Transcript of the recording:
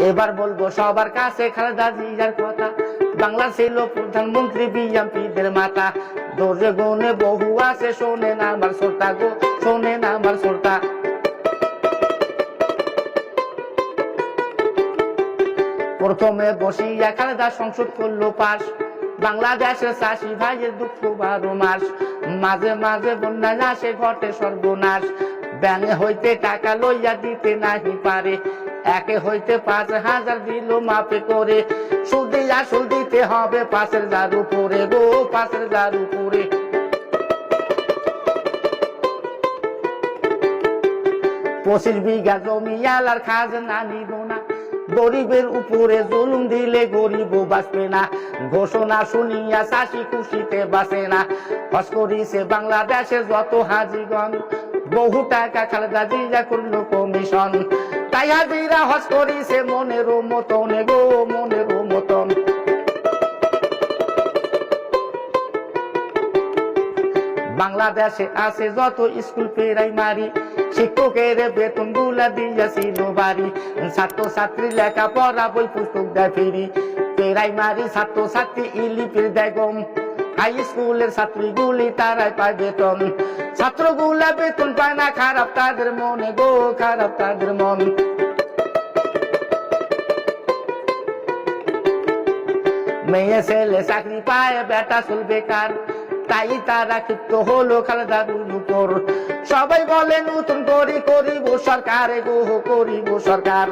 এবার বলবো সবার কাছে খালেদা জিয়ার কথা, বাংলা ছিল প্রধানমন্ত্রী বিএমপিদের মাতা। দোষে গুণে বহু আছে, শোনেন আমার শ্রোতা গো, শোনেন আমার শ্রোতা। প্রথমে বসিয়া খালেদা সংসদ করলো পাশ, বাংলাদেশের চাষি ভাইয়ের দুঃখ 12 মাস। মাঝে মাঝে বন্যায় আসে, ঘটে সর্বনাশ। ব্যাংকে হইতে টাকা লইয়া দিতে নাহি পারে, একে হইতে 5,000 দিল মাপে করে। সুদে আসল দিতে হবে 5,000 উপরে গো, 5,000 উপরে। পঁচিশ বিঘা জমি আলার খাজনা নিব না, গরিবের উপরে জুলুম দিলে গরিব বাঁচবে না। ঘোষণা শুনিয়া চাষি খুশিতে বাঁচে না। হজ করিছে বাংলাদেশের যত হাজিগণ, বহু টাকা খালেদা জিয়া করলো কমিশন। তাই হাজিরা হজ করিছে মনের মতন গো, মনের মতন। বাংলাদেশে আছে যত স্কুল প্রাইমারি, শিক্ষকের বেতন গুলা দিয়েছিল বাড়ি। ছাত্র ছাত্রী লেখা পড়া বই পুস্তক দেয় ফিরি, প্রাইমারি ছাত্র ছাত্রী ইলিপির বেগম। হাই স্কুলের ছাত্রীগুলি তারাই পায় বেতন, ছাত্রগুলা বেতন পায় না। খারাপ তাদের মনে গো, খারাপ তাদের মন। মেয়ে ছেলে চাকরি পায়, বেটা চুল বেকার, তাই তারা ক্ষিপ্ত হলো খালেদার উপর। সবাই বলে নতুন করিব সরকার গো, করিব সরকার।